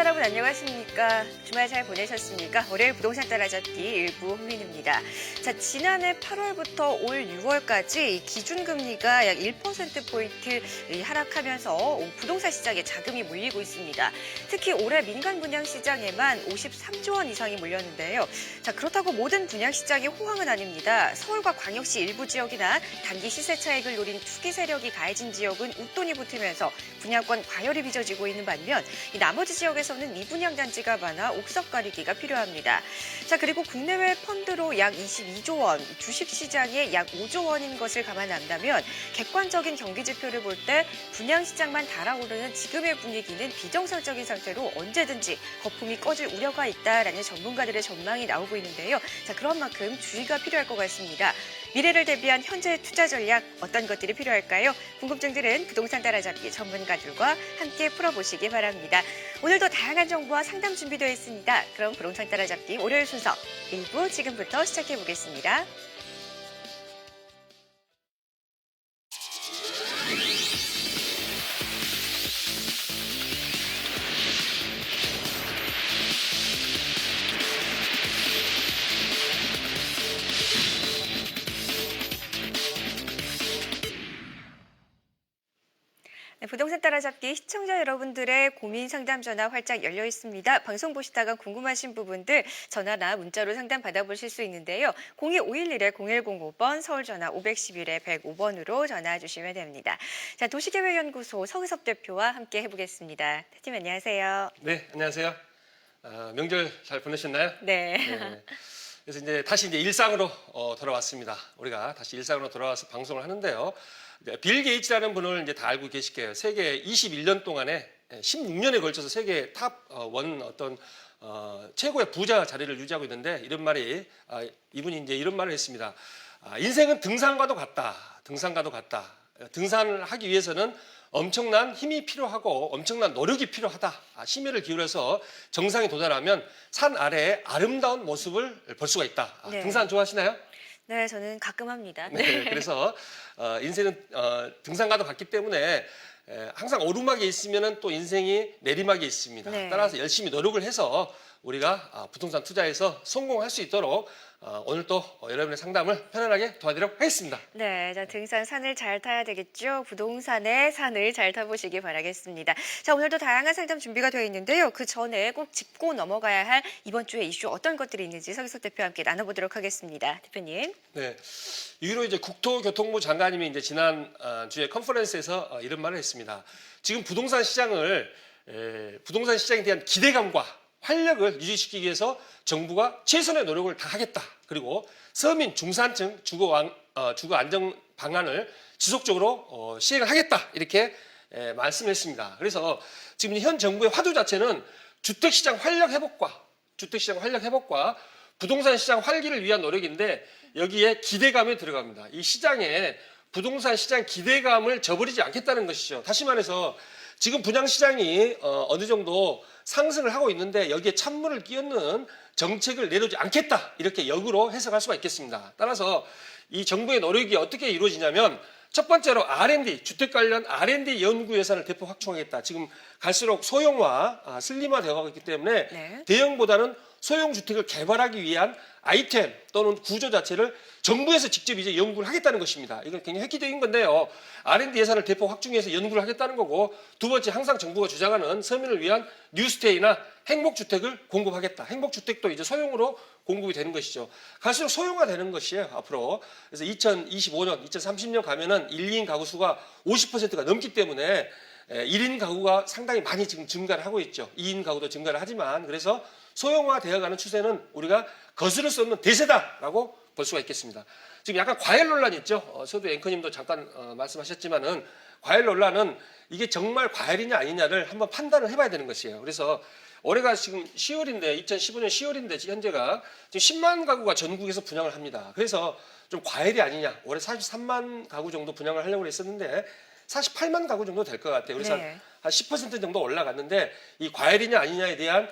여러분 안녕하십니까? 주말 잘 보내셨습니까? 월요일 부동산 따라잡기 일부 홍민입니다. 자, 지난해 8월부터 올 6월까지 기준금리가 약 1%포인트 하락하면서 부동산 시장에 자금이 몰리고 있습니다. 특히 올해 민간 분양 시장에만 53조 원 이상이 몰렸는데요. 자, 그렇다고 모든 분양 시장이 호황은 아닙니다. 서울과 광역시 일부 지역이나 단기 시세 차익을 노린 투기 세력이 가해진 지역은 웃돈이 붙으면서 분양권 과열이 빚어지고 있는 반면 이 나머지 지역에서는 미분양 단지가 많아 옥석 가리기가 필요합니다. 자, 그리고 국내외 펀드로 약 22조 원, 주식시장에 약 5조 원인 것을 감안한다면 객관적인 경기 지표를 볼 때 분양 시장만 달아오르는 지금의 분위기는 비정상적인 상태로 언제든지 거품이 꺼질 우려가 있다라는 전문가들의 전망이 나오고 있는데요. 자, 그런 만큼 주의가 필요할 것 같습니다. 미래를 대비한 현재 투자 전략 어떤 것들이 필요할까요? 궁금증들은 부동산 따라잡기 전문가들과 함께 풀어보시기 바랍니다. 오늘도 다양한 정보와 상담 준비되어 있습니다. 그럼 부동산 따라잡기 월요일 순서 1부 지금부터 시작해 보겠습니다. 네, 부동산 따라잡기 시청자 여러분들의 고민 상담 전화 활짝 열려 있습니다. 방송 보시다가 궁금하신 부분들 전화나 문자로 상담 받아보실 수 있는데요. 0251-0105번, 서울 전화 511-105번으로 전화 주시면 됩니다. 자, 도시계획연구소 서의섭 대표와 함께 해보겠습니다. 대표님 안녕하세요. 네, 안녕하세요. 명절 잘 보내셨나요? 네. 네. 그래서 이제 다시 일상으로 돌아왔습니다. 우리가 다시 일상으로 돌아와서 방송을 하는데요. 빌 게이츠라는 분을 이제 다 알고 계실 거예요. 세계 21년 동안에 16년에 걸쳐서 세계 탑 원 어떤 최고의 부자 자리를 유지하고 있는데 이런 말이 이분이 이제 이런 말을 했습니다. 인생은 등산과도 같다. 등산과도 같다. 등산을 하기 위해서는 엄청난 힘이 필요하고 엄청난 노력이 필요하다. 심혈을 기울여서 정상에 도달하면 산 아래의 아름다운 모습을 볼 수가 있다. 네. 등산 좋아하시나요? 네, 저는 가끔 합니다. 네, 그래서 인생은 등산과도 같기 때문에 항상 오르막에 있으면 또 인생이 내리막에 있습니다. 네. 따라서 열심히 노력을 해서 우리가 부동산 투자에서 성공할 수 있도록 오늘 또 여러분의 상담을 편안하게 도와드리도록 하겠습니다. 네, 자, 등산 산을 잘 타야 되겠죠. 부동산의 산을 잘 타보시기 바라겠습니다. 자, 오늘도 다양한 상담 준비가 되어 있는데요. 그 전에 꼭 짚고 넘어가야 할 이번 주에 이슈 어떤 것들이 있는지 서기석 대표와 함께 나눠보도록 하겠습니다. 대표님. 네, 유로 이제 국토교통부 장관님이 이제 지난 주에 컨퍼런스에서 이런 말을 했습니다. 지금 부동산 시장에 대한 기대감과 활력을 유지시키기 위해서 정부가 최선의 노력을 다하겠다. 그리고 서민, 중산층 주거 안정 방안을 지속적으로 시행을 하겠다. 이렇게 말씀했습니다. 그래서 지금 현 정부의 화두 자체는 주택시장 활력 회복과 부동산 시장 활기를 위한 노력인데 여기에 기대감이 들어갑니다. 이 시장에 부동산 시장 기대감을 저버리지 않겠다는 것이죠. 다시 말해서 지금 분양시장이 어느 정도 상승을 하고 있는데 여기에 찬물을 끼얹는 정책을 내놓지 않겠다. 이렇게 역으로 해석할 수가 있겠습니다. 따라서 이 정부의 노력이 어떻게 이루어지냐면 첫 번째로 R&D, 주택 관련 R&D 연구 예산을 대폭 확충하겠다. 지금 갈수록 소형화, 슬림화 되어가고 있기 때문에 네. 대형보다는 소형 주택을 개발하기 위한 아이템 또는 구조 자체를 정부에서 직접 이제 연구를 하겠다는 것입니다. 이건 굉장히 획기적인 건데요. R&D 예산을 대폭 확충해서 연구를 하겠다는 거고 두 번째 항상 정부가 주장하는 서민을 위한 뉴스테이나 행복주택을 공급하겠다. 행복주택도 이제 소형으로 공급이 되는 것이죠. 갈수록 소형화되는 것이에요. 앞으로. 그래서 2025년, 2030년 가면은 1, 2인 가구 수가 50%가 넘기 때문에 1인 가구가 상당히 많이 지금 증가를 하고 있죠. 2인 가구도 증가를 하지만 그래서 소형화 되어가는 추세는 우리가 거스를 수 없는 대세다라고 볼 수가 있겠습니다. 지금 약간 과열 논란이 있죠. 서두 앵커님도 잠깐 말씀하셨지만은 과열 논란은 이게 정말 과열이냐 아니냐를 한번 판단을 해봐야 되는 것이에요. 그래서 올해가 지금 10월인데 2015년 10월인데 현재가 지금 10만 가구가 전국에서 분양을 합니다. 그래서 좀 과열이 아니냐. 올해 43만 가구 정도 분양을 하려고 했었는데 48만 가구 정도 될 것 같아요. 그래서 네. 한 10% 정도 올라갔는데 이 과열이냐 아니냐에 대한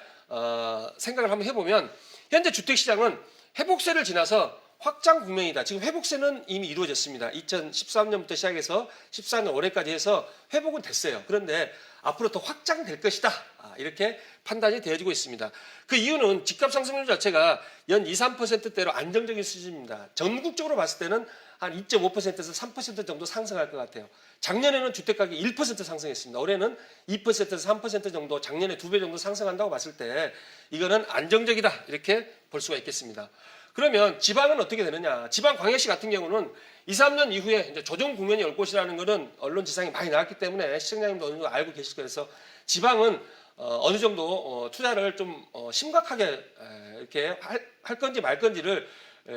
생각을 한번 해보면 현재 주택시장은 회복세를 지나서 확장 국면이다. 지금 회복세는 이미 이루어졌습니다. 2013년부터 시작해서 14년 올해까지 해서 회복은 됐어요. 그런데 앞으로 더 확장될 것이다. 이렇게 판단이 되어지고 있습니다. 그 이유는 집값 상승률 자체가 연 2, 3%대로 안정적인 수준입니다. 전국적으로 봤을 때는 한 2.5%에서 3% 정도 상승할 것 같아요. 작년에는 주택가격이 1% 상승했습니다. 올해는 2%에서 3% 정도, 작년에 2배 정도 상승한다고 봤을 때 이거는 안정적이다. 이렇게 볼 수가 있겠습니다. 그러면 지방은 어떻게 되느냐? 지방 광역시 같은 경우는 2, 3년 이후에 이제 조정 국면이 올 것이라는 것은 언론 지상에 많이 나왔기 때문에 시청자님도 어느 정도 알고 계실 거예요. 그래서 지방은 어느 정도 투자를 좀 심각하게 이렇게 할 건지 말 건지를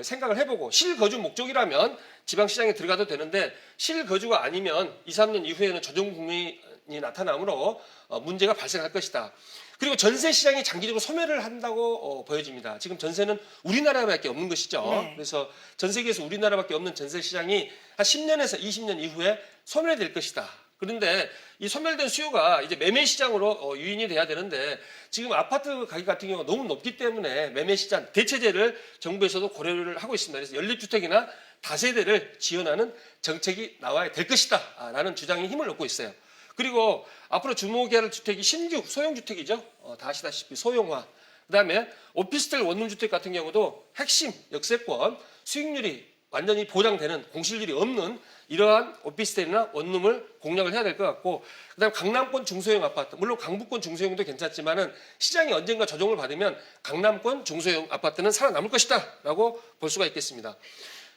생각을 해보고 실거주 목적이라면 지방시장에 들어가도 되는데 실거주가 아니면 2, 3년 이후에는 조정 국면이 나타나므로 문제가 발생할 것이다. 그리고 전세 시장이 장기적으로 소멸을 한다고 보여집니다. 지금 전세는 우리나라밖에 없는 것이죠. 네. 그래서 전 세계에서 우리나라밖에 없는 전세 시장이 한 10년에서 20년 이후에 소멸될 것이다. 그런데 이 소멸된 수요가 이제 매매 시장으로 유인이 돼야 되는데 지금 아파트 가격 같은 경우가 너무 높기 때문에 매매 시장 대체제를 정부에서도 고려를 하고 있습니다. 그래서 연립주택이나 다세대를 지원하는 정책이 나와야 될 것이다. 라는 주장이 힘을 얻고 있어요. 그리고 앞으로 주목해야 할 주택이 신규 소형주택이죠. 다 아시다시피 소형화. 그다음에 오피스텔 원룸주택 같은 경우도 핵심 역세권 수익률이 완전히 보장되는 공실률이 없는 이러한 오피스텔이나 원룸을 공략을 해야 될 것 같고 그다음에 강남권 중소형 아파트 물론 강북권 중소형도 괜찮지만은 시장이 언젠가 조정을 받으면 강남권 중소형 아파트는 살아남을 것이다라고 볼 수가 있겠습니다.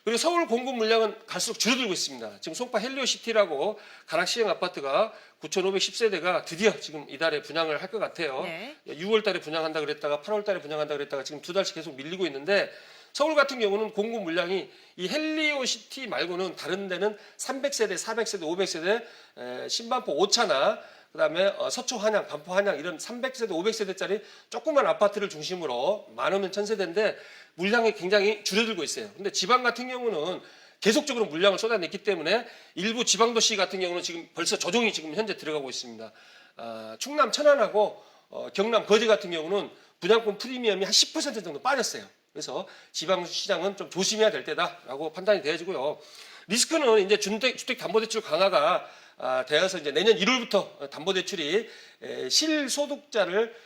그리고 서울 공급 물량은 갈수록 줄어들고 있습니다. 지금 송파 헬리오시티라고 가락시형 아파트가 9,510세대가 드디어 지금 이달에 분양을 할 것 같아요. 네. 6월 달에 분양한다 그랬다가 8월 달에 분양한다 그랬다가 지금 2달씩 계속 밀리고 있는데 서울 같은 경우는 공급 물량이 이 헬리오시티 말고는 다른 데는 300세대, 400세대, 500세대, 신반포 오차나 그다음에 서초 한양, 반포 한양 이런 300세대, 500세대짜리 조그만 아파트를 중심으로 많으면 1000세대인데 물량이 굉장히 줄어들고 있어요. 근데 지방 같은 경우는 계속적으로 물량을 쏟아냈기 때문에 일부 지방도시 같은 경우는 지금 벌써 조정이 지금 현재 들어가고 있습니다. 충남 천안하고 경남 거제 같은 경우는 분양권 프리미엄이 한 10% 정도 빠졌어요. 그래서 지방 시장은 좀 조심해야 될 때다라고 판단이 되어지고요. 리스크는 이제 주택담보대출 강화가 되어서 이제 내년 1월부터 담보대출이 실소득자를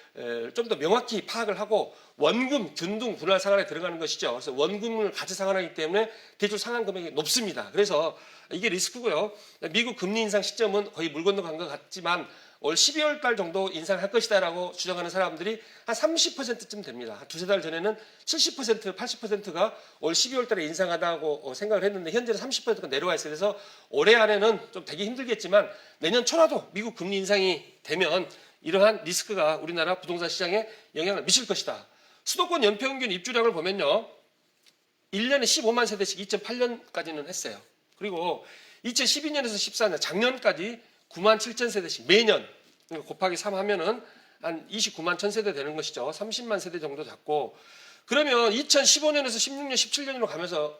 좀 더 명확히 파악을 하고 원금, 균등, 분할 상환에 들어가는 것이죠. 그래서 원금을 같이 상환하기 때문에 대출 상환 금액이 높습니다. 그래서 이게 리스크고요. 미국 금리 인상 시점은 거의 물 건너간 것 같지만 올 12월 달 정도 인상할 것이다라고 주장하는 사람들이 한 30%쯤 됩니다. 한 두세 달 전에는 70%, 80%가 올 12월 달에 인상하다고 생각을 했는데 현재는 30%가 내려와 있어요. 그래서 올해 안에는 좀 되기 힘들겠지만 내년 초라도 미국 금리 인상이 되면 이러한 리스크가 우리나라 부동산 시장에 영향을 미칠 것이다. 수도권 연평균 입주량을 보면요. 1년에 15만 세대씩 2008년까지는 했어요. 그리고 2012년에서 14년 작년까지 9만 7천 세대씩 매년 곱하기 3 하면은 한 29만 1천 세대 되는 것이죠. 30만 세대 정도 잡고 그러면 2015년에서 16년, 17년으로 가면서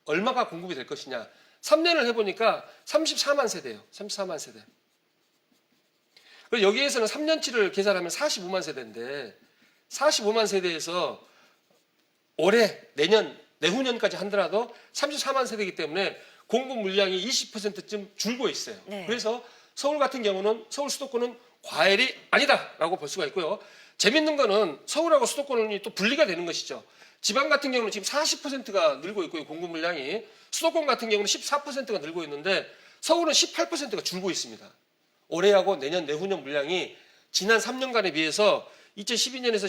얼마가 공급이 될 것이냐. 3년을 해보니까 34만 세대예요. 34만 세대. 그리고 여기에서는 3년치를 계산하면 45만 세대인데 45만 세대에서 올해, 내년, 내후년까지 한더라도 34만 세대이기 때문에 공급 물량이 20%쯤 줄고 있어요. 네. 그래서 서울 같은 경우는 서울 수도권은 과열이 아니다라고 볼 수가 있고요. 재밌는 거는 서울하고 수도권이 또 분리가 되는 것이죠. 지방 같은 경우는 지금 40%가 늘고 있고요. 공급 물량이. 수도권 같은 경우는 14%가 늘고 있는데 서울은 18%가 줄고 있습니다. 올해하고 내년, 내후년 물량이 지난 3년간에 비해서 2012년에서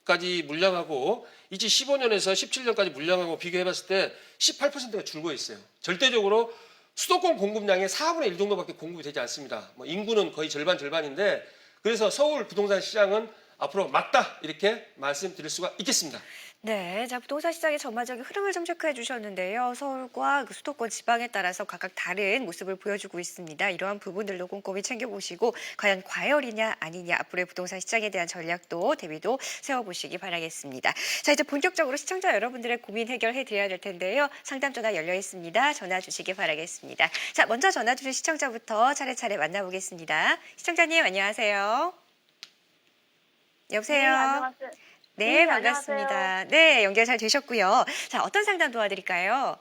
14년까지 물량하고 2015년에서 17년까지 물량하고 비교해봤을 때 18%가 줄고 있어요. 절대적으로 수도권 공급량의 4분의 1 정도밖에 공급이 되지 않습니다. 뭐 인구는 거의 절반인데 그래서 서울 부동산 시장은 앞으로 막다 이렇게 말씀드릴 수가 있겠습니다. 네, 자 부동산 시장의 전반적인 흐름을 좀 체크해 주셨는데요. 서울과 그 수도권 지방에 따라서 각각 다른 모습을 보여주고 있습니다. 이러한 부분들도 꼼꼼히 챙겨보시고 과연 과열이냐 아니냐 앞으로의 부동산 시장에 대한 전략도 대비도 세워보시기 바라겠습니다. 자 이제 본격적으로 시청자 여러분들의 고민 해결해 드려야 될 텐데요. 상담 전화 열려 있습니다. 전화 주시기 바라겠습니다. 자 먼저 전화 주신 시청자부터 차례차례 만나보겠습니다. 시청자님 안녕하세요. 여보세요. 네, 안녕하세요. 네, 네, 반갑습니다. 네, 연결 잘 되셨고요. 자, 어떤 상담 도와드릴까요?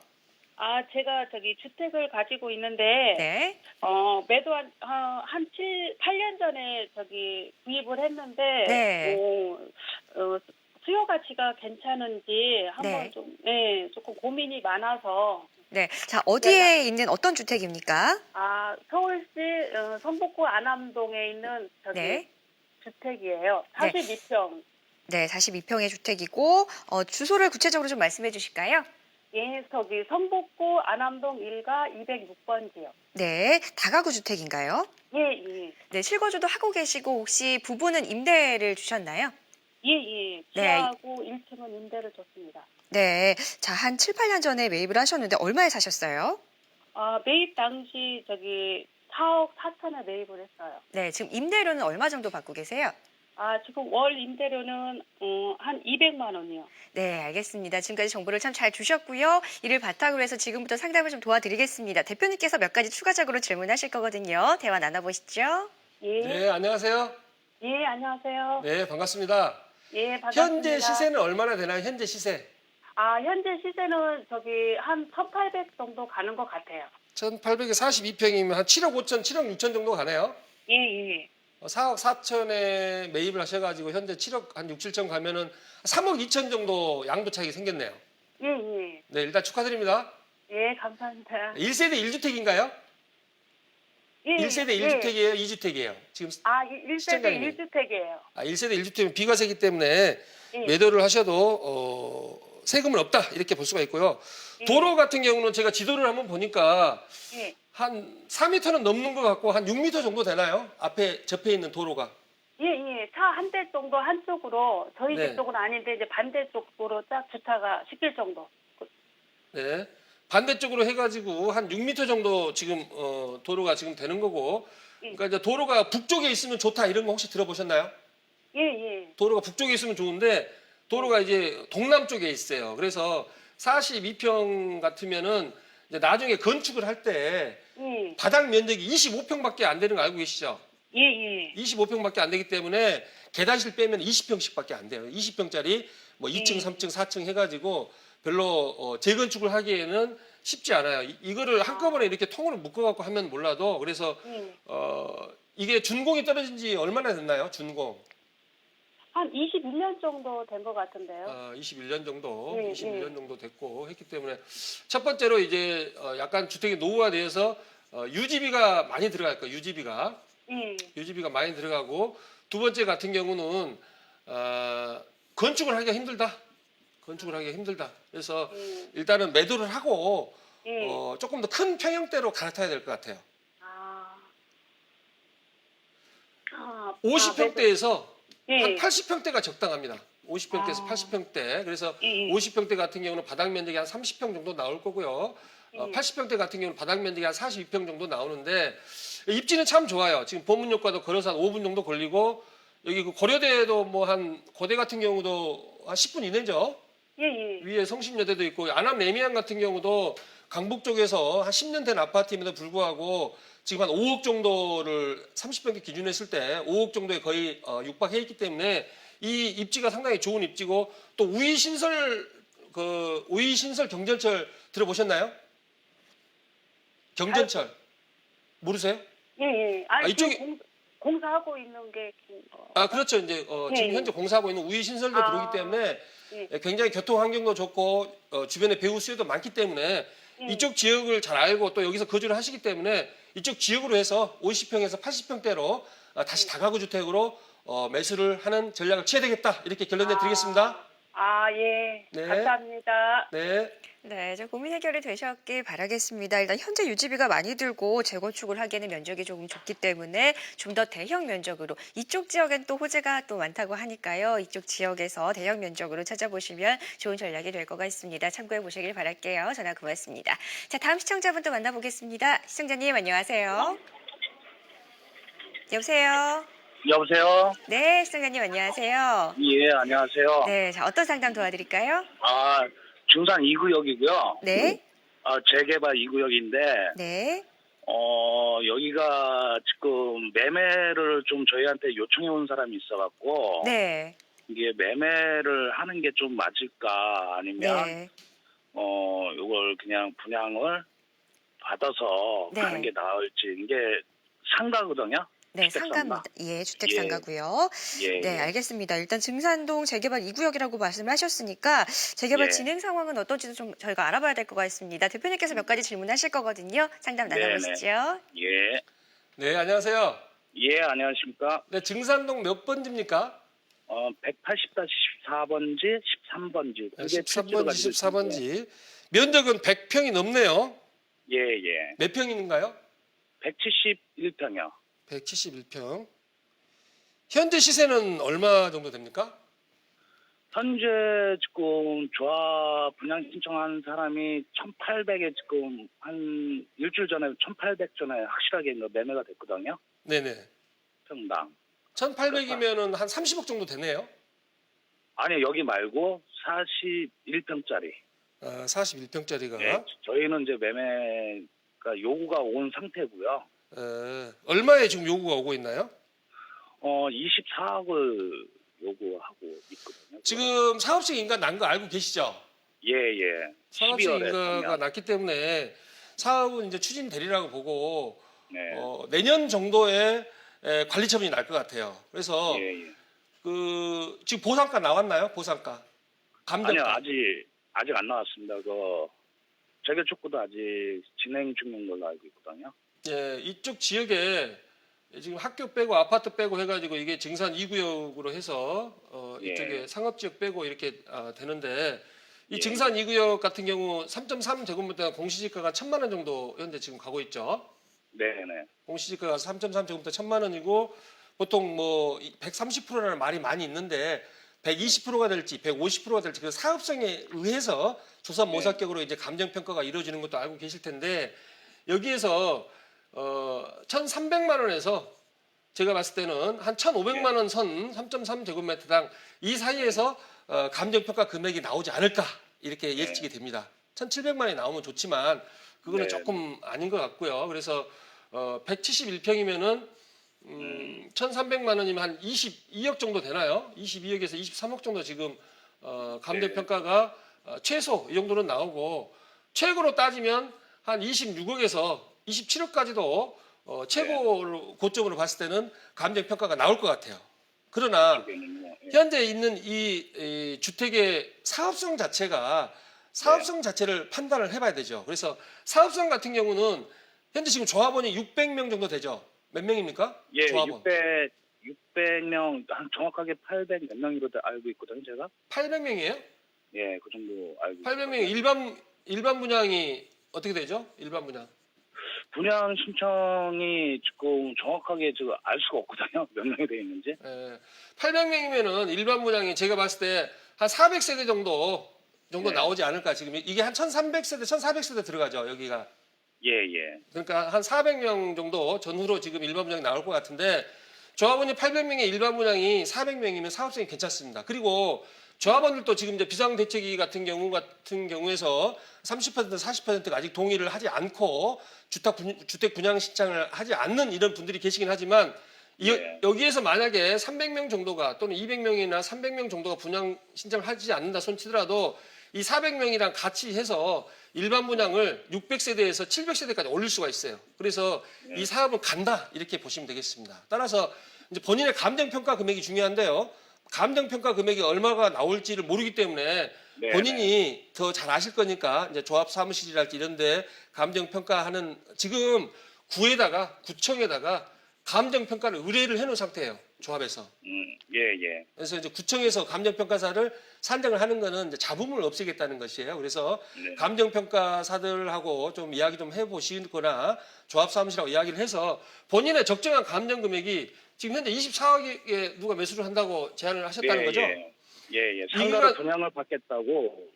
제가 주택을 가지고 있는데, 네, 매도 한 8년 전에 구입을 했는데, 네. 수요 가치가 괜찮은지 네. 조금 고민이 많아서, 네. 자, 어디에 있는 어떤 주택입니까? 서울시 성북구 안암동에 있는 네. 주택이에요. 네. 42평. 네, 42평의 주택이고, 주소를 구체적으로 좀 말씀해 주실까요? 예, 성북구 안암동 1가 206번지요. 네, 다가구 주택인가요? 예, 예. 네, 실거주도 하고 계시고, 혹시 부부는 임대를 주셨나요? 예, 예. 네. 주하고 1층은 임대를 줬습니다. 네. 자, 한 7, 8년 전에 매입을 하셨는데, 얼마에 사셨어요? 매입 당시 4억 4천에 매입을 했어요. 네, 지금 임대료는 얼마 정도 받고 계세요? 지금 월 임대료는 한 200만 원이요. 네, 알겠습니다. 지금까지 정보를 참 잘 주셨고요. 이를 바탕으로 해서 지금부터 상담을 좀 도와드리겠습니다. 대표님께서 몇 가지 추가적으로 질문하실 거거든요. 대화 나눠보시죠. 예. 네, 안녕하세요. 예, 안녕하세요. 네, 반갑습니다. 예, 반갑습니다. 현재 시세는 얼마나 되나요? 현재 시세. 현재 시세는 한 1,800 정도 가는 것 같아요. 1,800에 42평이면 한 7억 5천, 7억 6천 정도 가네요. 예, 예. 4억 4천에 매입을 하셔가지고 현재 7억 한 6, 7천 가면은 3억 2천 정도 양도차익이 생겼네요. 예, 예. 네, 일단 축하드립니다. 예, 감사합니다. 1세대 1주택인가요? 예, 1세대 예. 1주택이에요? 2주택이에요? 지금 1세대 시청자님이. 1주택이에요. 1세대 1주택이면 비과세기 때문에 예. 매도를 하셔도 세금은 없다 이렇게 볼 수가 있고요. 예. 도로 같은 경우는 제가 지도를 한번 보니까 예. 한 4m는 넘는 것 같고 한 6m 정도 되나요? 앞에 접해 있는 도로가. 예, 예. 차 한 대 정도 한쪽으로, 저희 네. 집 쪽은 아닌데, 이제 반대쪽으로 딱 주차가 시킬 정도. 네. 반대쪽으로 해가지고 한 6m 정도 지금 도로가 지금 되는 거고. 그러니까 이제 도로가 북쪽에 있으면 좋다 이런 거 혹시 들어보셨나요? 예, 예. 도로가 북쪽에 있으면 좋은데 도로가 이제 동남쪽에 있어요. 그래서 42평 같으면은 이제 나중에 건축을 할 때 예. 바닥 면적이 25평밖에 안 되는 거 알고 계시죠? 예, 예. 25평밖에 안 되기 때문에 계단실 빼면 20평씩밖에 안 돼요. 20평짜리 뭐 2층, 3층, 4층 해가지고 별로 재건축을 하기에는 쉽지 않아요. 이거를 한꺼번에 이렇게 통으로 묶어갖고 하면 몰라도 그래서 예. 이게 준공이 떨어진 지 얼마나 됐나요? 준공? 한 21년 정도 된 것 같은데요. 21년 정도, 예, 21년 예. 정도 됐고 했기 때문에 첫 번째로 이제 약간 주택의 노후화돼서 유지비가 많이 들어갈 거예요. 유지비가. 예. 유지비가 많이 들어가고 두 번째 같은 경우는 건축을 하기가 힘들다. 건축을 하기가 힘들다. 그래서 일단은 매도를 하고 예. 조금 더 큰 평형대로 갈아타야 될 것 같아요. 50평대에서 예. 한 80평대가 적당합니다. 50평대에서 80평대. 그래서 예. 50평대 같은 경우는 바닥 면적이 한 30평 정도 나올 거고요. 80평대 같은 경우는 바닥 면적이 한 42평 정도 나오는데 입지는 참 좋아요. 지금 보문역과도 걸어서 한 5분 정도 걸리고 여기 그 고려대도 뭐 한 고대 같은 경우도 한 10분 이내죠. 예, 예. 위에 성심여대도 있고 안암 레미안 같은 경우도 강북 쪽에서 한 10년 된 아파트임에도 불구하고 지금 한 5억 정도를 30평대 기준으로 했을 때 5억 정도에 거의 육박해 있기 때문에 이 입지가 상당히 좋은 입지고 또 우이신설 경전철 들어보셨나요? 경전철 모르세요? 예, 예. 이쪽에- 지금 공사하고 있는 게 그렇죠. 이제 지금 예. 현재 공사하고 있는 우이신설도 들어오기 때문에 예. 굉장히 교통 환경도 좋고 주변에 배우 수요도 많기 때문에 이쪽 지역을 잘 알고 또 여기서 거주를 하시기 때문에 이쪽 지역으로 해서 50평에서 80평대로 다시 다가구 주택으로 매수를 하는 전략을 취해야 되겠다. 이렇게 결론내 드리겠습니다. 예. 네. 감사합니다. 네. 네, 저 고민 해결이 되셨길 바라겠습니다. 일단 현재 유지비가 많이 들고 재건축을 하기에는 면적이 조금 좁기 때문에 좀 더 대형 면적으로 이쪽 지역엔 또 호재가 또 많다고 하니까요. 이쪽 지역에서 대형 면적으로 찾아보시면 좋은 전략이 될 것 같습니다. 참고해 보시길 바랄게요. 전화 고맙습니다. 자, 다음 시청자분 또 만나보겠습니다. 시청자님 안녕하세요. 여보세요. 여보세요? 네, 시청자님 안녕하세요. 예, 안녕하세요. 네, 자 어떤 상담 도와드릴까요? 중산 2구역이고요. 네, 재개발 2구역인데, 네, 여기가 지금 매매를 좀 저희한테 요청해 온 사람이 있어갖고, 네. 이게 매매를 하는 게 좀 맞을까 아니면 네. 이걸 그냥 분양을 받아서 네. 가는 게 나을지 이게 상가거든요. 네, 주택 상가입니다. 예, 주택 예. 상가고요. 예, 네, 예. 알겠습니다. 일단 증산동 재개발 2구역이라고 말씀을 하셨으니까 재개발 예. 진행 상황은 어떤지도 좀 저희가 알아봐야 될 것 같습니다. 대표님께서 몇 가지 질문하실 거거든요. 상담 네네. 나눠보시죠. 예. 네, 안녕하세요. 예, 안녕하십니까? 네, 증산동 몇 번지입니까? 180-14번지, 13번지. 13번지, 14번지. 면적은 100평이 넘네요. 예, 예. 몇 평인가요? 171평이요. 171평. 현재 시세는 얼마 정도 됩니까? 현재 지금 조합 분양 신청한 사람이 1,800에 지금 한 일주일 전에 1,800 전에 확실하게 매매가 됐거든요. 네네. 평당. 1,800이면은 한 30억 정도 되네요. 아니 여기 말고 41평짜리. 41평짜리가. 네, 저희는 이제 매매가 요구가 온 상태고요. 얼마에 지금 요구가 오고 있나요? 24억을 요구하고 있거든요. 지금 사업식 인가 난 거 알고 계시죠? 예, 예. 사업식 12월에 인가가 났기 때문에 사업은 이제 추진되리라고 보고 네. 내년 정도에 관리 처분이 날 것 같아요. 그래서 예, 예. 지금 보상가 나왔나요? 보상가. 아니요, 감정가. 아직 안 나왔습니다. 재개 촉구도 아직 진행 중인 걸로 알고 있거든요. 예, 이쪽 지역에 지금 학교 빼고 아파트 빼고 해가지고 이게 증산 2구역으로 해서 이쪽에 예. 상업지역 빼고 이렇게 되는데 이 예. 증산 2구역 같은 경우 3.3제곱미터 공시지가가 1,000만 원 정도 현재 지금 가고 있죠. 네, 네. 공시지가가 3.3제곱미터 1,000만 원이고 보통 뭐 130%라는 말이 많이 있는데 120%가 될지 150%가 될지 그 사업성에 의해서 조사모사격으로 이제 감정평가가 이루어지는 것도 알고 계실 텐데 여기에서 1,300만 원에서 제가 봤을 때는 한 1,500만 원 선 3.3제곱미터당 이 사이에서 감정평가 금액이 나오지 않을까 이렇게 예측이 됩니다. 1,700만 원이 나오면 좋지만 그거는 네. 조금 아닌 것 같고요. 그래서 171평이면은 1,300만 원이면 한 22억 정도 되나요? 22억에서 23억 정도 지금 감정평가가 최소 이 정도는 나오고 최고로 따지면 한 26억에서 27억까지도 최고 고점으로 봤을 때는 감정평가가 나올 것 같아요. 그러나 예. 현재 있는 이 주택의 사업성 자체를 판단을 해봐야 되죠. 그래서 사업성 같은 경우는 현재 지금 조합원이 600명 정도 되죠. 몇 명입니까? 예, 조합원. 600명, 한 정확하게 800 몇 명으로 알고 있거든요, 제가. 800명이에요? 예, 그 정도 알고 800명 일반 분양이 어떻게 되죠? 일반 분양. 분양 신청이 지금 정확하게 지금 알 수가 없거든요. 몇 명이 돼 있는지. 800명이면은 일반 분양이 제가 봤을 때 한 400세대 정도 네. 나오지 않을까 지금 이게 한 1,300세대, 1,400세대 들어가죠 여기가. 예, 예. 그러니까 한 400명 정도 전후로 지금 일반 분양이 나올 것 같은데 조합원이 800명의 일반 분양이 400명이면 사업성이 괜찮습니다. 그리고 조합원들도 지금 이제 비상대책위 같은 경우에서 30% 40%가 아직 동의를 하지 않고 주택 분양 신청을 하지 않는 이런 분들이 계시긴 하지만 네. 여기에서 만약에 300명 정도가 또는 200명이나 300명 정도가 분양 신청을 하지 않는다 손치더라도 이 400명이랑 같이 해서 일반 분양을 600세대에서 700세대까지 올릴 수가 있어요. 그래서 이 사업은 간다 이렇게 보시면 되겠습니다. 따라서 이제 본인의 감정평가 금액이 중요한데요. 감정평가 금액이 얼마가 나올지를 모르기 때문에 네, 본인이 더 잘 아실 거니까 이제 조합 사무실이랄지 이런데 감정평가하는 지금 구청에다가 감정평가를 의뢰를 해놓은 상태예요. 조합에서. 예, 예. 그래서 이제 구청에서 감정평가사를 산정을 하는 거는 이제 잡음을 없애겠다는 것이에요. 그래서 네. 감정평가사들하고 좀 이야기 좀 해보시거나 조합사무실하고 이야기를 해서 본인의 적정한 감정 금액이 지금 현재 24억에 누가 매수를 한다고 제안을 하셨다는 거죠? 예. 상가로 분양을 받겠다고.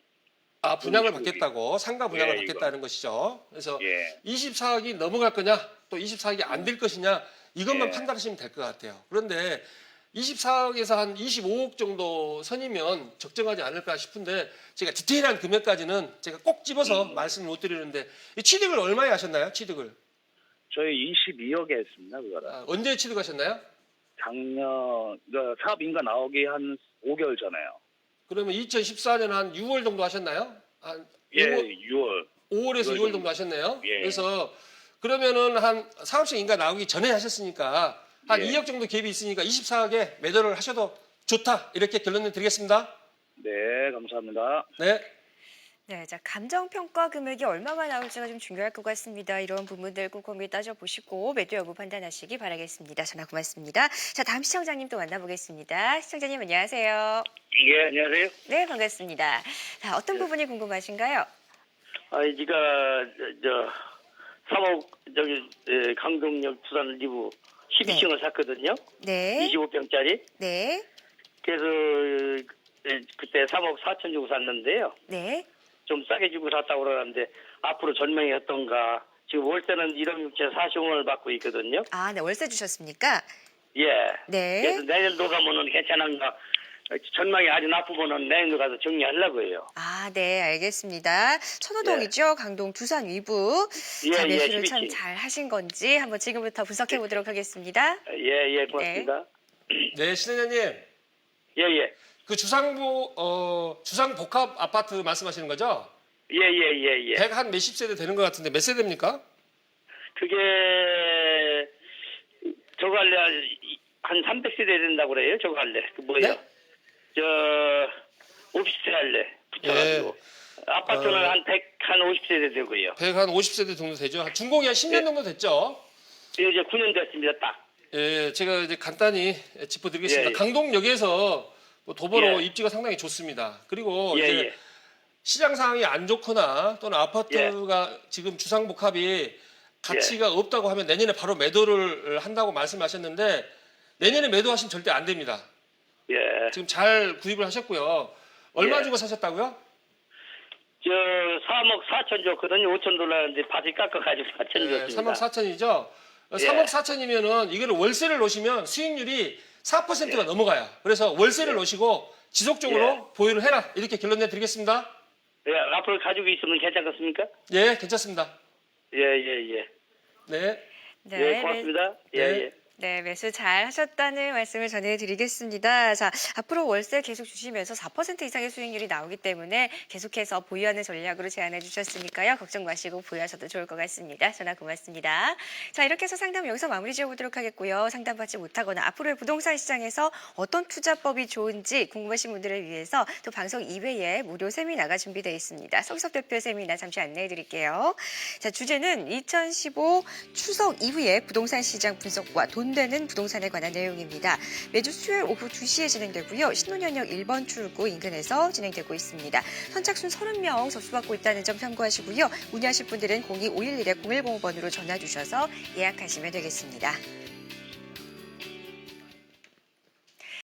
분양을 받겠다고 상가 분양을 예, 받겠다는 것이죠. 그래서 예. 24억이 넘어갈 거냐 또 24억이 안 될 것이냐 이것만 예. 판단하시면 될 것 같아요. 그런데 24억에서 한 25억 정도 선이면 적정하지 않을까 싶은데 제가 디테일한 금액까지는 제가 꼭 집어서 말씀을 못 드리는데 이 취득을 얼마에 하셨나요? 취득을? 저희 22억에 했습니다, 그거를. 언제 취득하셨나요? 작년 사업 인가 나오기 한 5개월 전에요. 그러면 2014년 한 6월 정도 하셨나요? 한 예, 6월, 6월. 5월에서 6월 정도. 정도 하셨네요. 예. 그래서 그러면은 한 사업적 인가 나오기 전에 하셨으니까 한 예. 2억 정도 갭이 있으니까 24억에 매도를 하셔도 좋다. 이렇게 결론을 드리겠습니다. 네, 감사합니다. 네. 네, 자, 감정평가 금액이 얼마가 나올지가 좀 중요할 것 같습니다. 이런 부분들 꼼꼼히 따져보시고 매도 여부 판단하시기 바라겠습니다. 전화 고맙습니다. 자, 다음 시청자님 또 만나보겠습니다. 시청자님 안녕하세요. 예, 안녕하세요. 네, 반갑습니다. 자, 어떤 부분이 궁금하신가요? 제가 3억 강동역 부산 리브 12층을 샀거든요. 네, 25평짜리. 네, 그래서 그때 3억 4천 주고 샀는데요. 네. 좀 싸게 주고 샀다고 그러는데 앞으로 전망이 어떤가. 지금 월세는 1억 6천 40원을 받고 있거든요. 아, 네, 월세 주셨습니까? 예. 네. 그래서 내년도 가면은 괜찮은가. 전망이 아주 나쁘면은 내년도 가서 정리하려고 해요. 아, 네, 알겠습니다. 천호동이죠. 강동 두산 위브. 예, 자, 예, 매수를 참 12층. 잘 하신 건지 한번 지금부터 분석해 보도록 하겠습니다. 예, 고맙습니다. 네, 신회장님. 예. 그 주상복합 아파트 말씀하시는 거죠? 예. 100 한 몇십 세대 되는 것 같은데 몇 세대입니까? 그게 저거 할래 한 300세대 된다고 그래요. 저거 할래. 그 뭐야? 네? 오피스 할래. 붙여가지고. 아파트는 한 100, 한 50세대 되고요. 100 한 50세대 정도 되죠. 준공이 한 10년 정도 됐죠? 이제 9년 됐습니다. 딱. 예, 제가 이제 간단히 짚어드리겠습니다. 예. 강동역에서 뭐 도보로 예. 입지가 상당히 좋습니다. 그리고 예, 이제 예. 시장 상황이 안 좋거나 또는 아파트가 지금 주상복합이 가치가 없다고 하면 내년에 바로 매도를 한다고 말씀하셨는데 내년에 매도하시면 절대 안 됩니다. 예. 지금 잘 구입을 하셨고요. 얼마 예. 주고 사셨다고요? 3억 4천 줬거든요. 5천 돌라는데 바지 깎아가지고 4천 네, 줬습니다. 3억 4천이죠. 예. 3억 4천이면은 이거를 월세를 놓으시면 수익률이 4%가 넘어가요. 그래서 월세를 놓으시고 지속적으로 보유를 해라. 이렇게 결론 내드리겠습니다. 예, 앞으로 가지고 있으면 괜찮겠습니까? 예, 괜찮습니다. 예. 네. 예, 고맙습니다. 예. 네, 매수 잘 하셨다는 말씀을 전해드리겠습니다. 자, 앞으로 월세 계속 주시면서 4% 이상의 수익률이 나오기 때문에 계속해서 보유하는 전략으로 제안해 주셨으니까요. 걱정 마시고 보유하셔도 좋을 것 같습니다. 전화 고맙습니다. 자, 이렇게 해서 상담 여기서 마무리 지어보도록 하겠고요. 상담받지 못하거나 앞으로의 부동산 시장에서 어떤 투자법이 좋은지 궁금하신 분들을 위해서 또 방송 2회에 무료 세미나가 준비되어 있습니다. 성석 대표 세미나 잠시 안내해 드릴게요. 자, 주제는 2015 추석 이후에 부동산 시장 분석과 돈 되는 부동산에 관한 내용입니다. 매주 수요일 오후 2시에 진행되고요. 신논현역 1번 출구 인근에서 진행되고 있습니다. 선착순 30명 접수받고 있다는 점 참고하시고요. 문의하실 분들은 02511-0105번으로 전화 주셔서 예약하시면 되겠습니다.